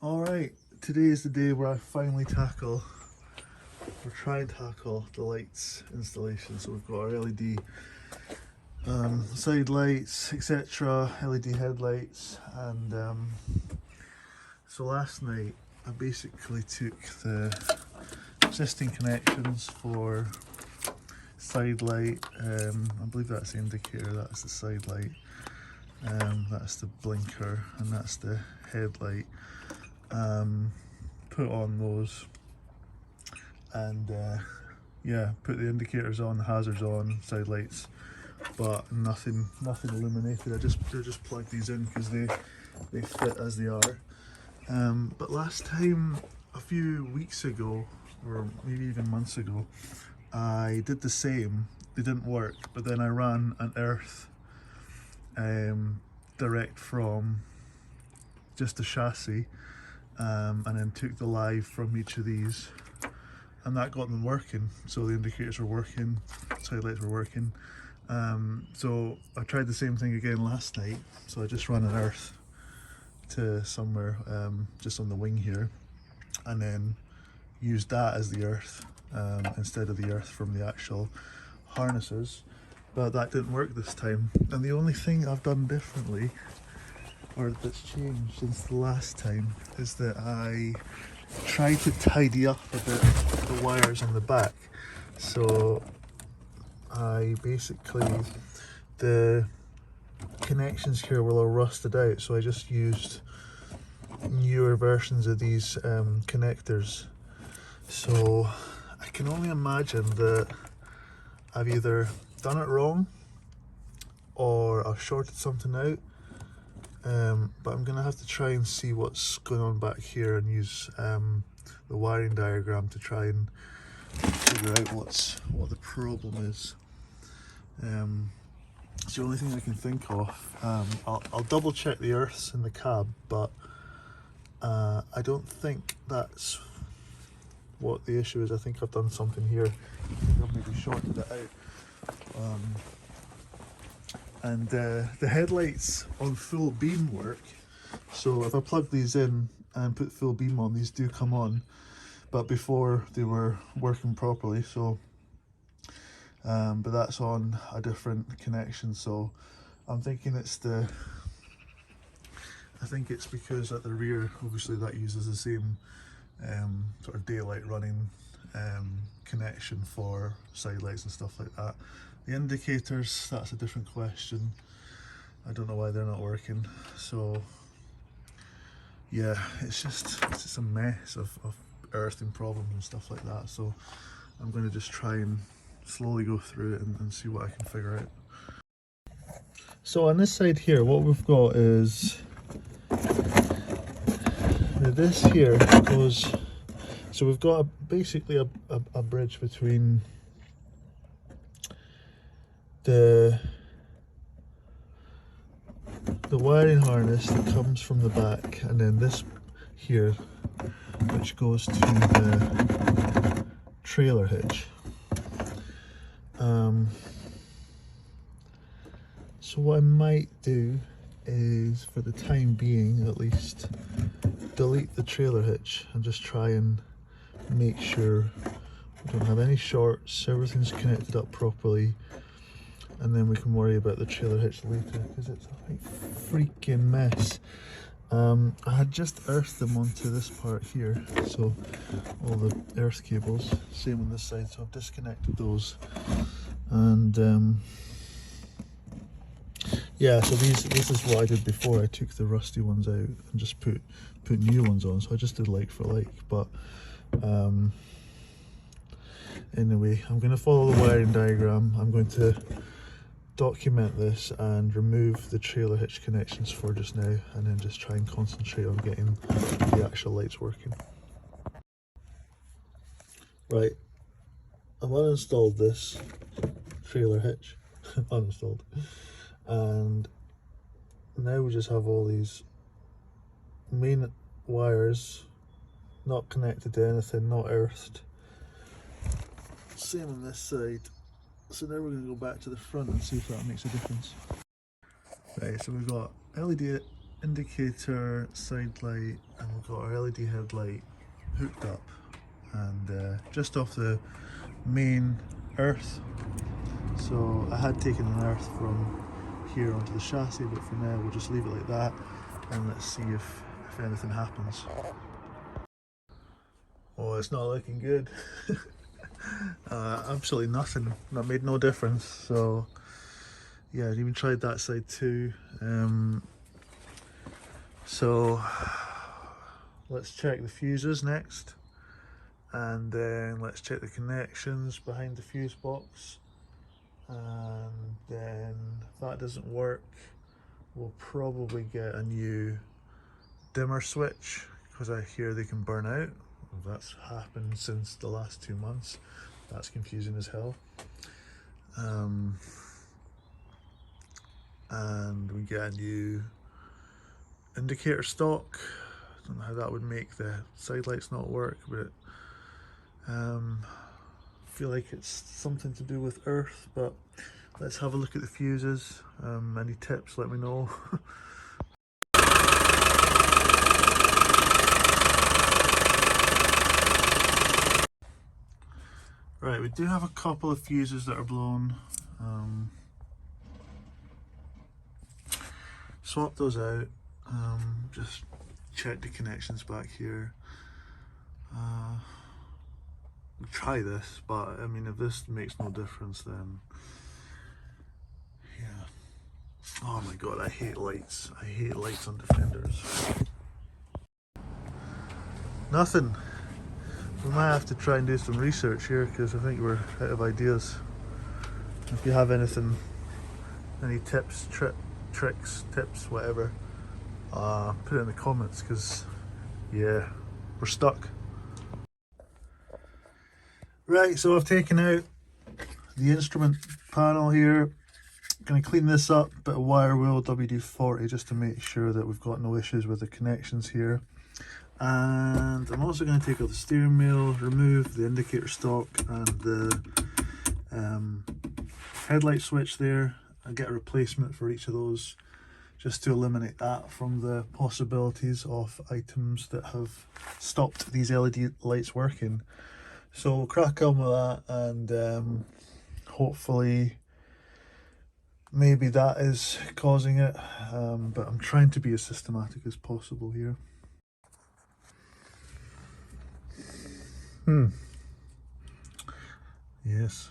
Alright, today is the day where I finally tackle, or try and tackle, the lights installation. So we've got our LED side lights, etc., LED headlights, and so last night I basically took the existing connections for side light, I believe that's the indicator, that's the side light, that's the blinker, and that's the headlight. Put on those and yeah, put the indicators on, the hazards on, side lights, but nothing illuminated. I just plugged these in because they fit as they are. But last time, a few weeks ago, or maybe even months ago, I did the same. They didn't work, but then I ran an earth direct from just the chassis, and then took the live from each of these, and that got them working. So the indicators were working, side lights were working. So I tried the same thing again last night. So I just ran an earth to somewhere just on the wing here, and then used that as the earth instead of the earth from the actual harnesses. But that didn't work this time, and the only thing I've done differently, or that's changed since the last time, is that I tried to tidy up a bit the wires on the back. So I basically, the connections here were a little rusted out, so I just used newer versions of these connectors. So I can only imagine that I've either done it wrong or I've shorted something out. But I'm gonna have to try and see what's going on back here and use the wiring diagram to try and figure out what the problem is. It's the only thing I can think of. I'll double check the earths in the cab, but I don't think that's what the issue is. I think I've done something here. I think I've maybe shorted it out. And the headlights on full beam work, so if I plug these in and put full beam on, these do come on, but before they were working properly. So but that's on a different connection, so I'm thinking it's because at the rear, obviously that uses the same sort of daylight running connection for side lights and stuff like that. The indicators, that's a different question. I don't know why they're not working. So yeah, it's just a mess of earthing problems and stuff like that. So I'm going to just try and slowly go through it and see what I can figure out. So on this side here, what we've got is this here goes, so we've got basically a bridge between the wiring harness that comes from the back, and then this here, which goes to the trailer hitch. So what I might do is, for the time being at least, delete the trailer hitch and just try and make sure we don't have any shorts, everything's connected up properly, and then we can worry about the trailer hitch later, because it's a freaking mess. I had just earthed them onto this part here, so all the earth cables, same on this side, so I've disconnected those, and yeah, so this is what I did before. I took the rusty ones out and just put new ones on, so I just did like for like. But anyway, I'm going to follow the wiring diagram. I'm going to document this and remove the trailer hitch connections for just now, and then just try and concentrate on getting the actual lights working. Right, I've uninstalled this trailer hitch, uninstalled, and now we just have all these main wires not connected to anything, not earthed. Same on this side. So now we're going to go back to the front and see if that makes a difference. Right, so we've got LED indicator, side light, and we've got our LED headlight hooked up, and just off the main earth. So I had taken an earth from here onto the chassis, but for now we'll just leave it like that, and let's see if anything happens. Oh, it's not looking good. Absolutely nothing. That made no difference. So yeah, I even tried that side too. So let's check the fuses next, and then let's check the connections behind the fuse box, and then if that doesn't work, we'll probably get a new dimmer switch, because I hear they can burn out. That's happened since the last 2 months. That's confusing as hell. And we get a new indicator stock. I don't know how that would make the side lights not work, but I feel like it's something to do with earth. But let's have a look at the fuses. Any tips, let me know. Right, we do have a couple of fuses that are blown. Swap those out. Just check the connections back here. We'll try this, but I mean, if this makes no difference, then yeah. Oh my god, I hate lights. I hate lights on Defenders. Nothing. We might have to try and do some research here, because I think we're out of ideas. If you have anything, any tips, tricks, tips, whatever, put it in the comments, because yeah, we're stuck. Right, so I've taken out the instrument panel here. Going to clean this up, bit of wire wheel WD-40 just to make sure that we've got no issues with the connections here. And I'm also going to take out the steering wheel, remove the indicator stock and the headlight switch there, and get a replacement for each of those, just to eliminate that from the possibilities of items that have stopped these LED lights working. So we'll crack on with that, and hopefully maybe that is causing it, but I'm trying to be as systematic as possible here. Yes.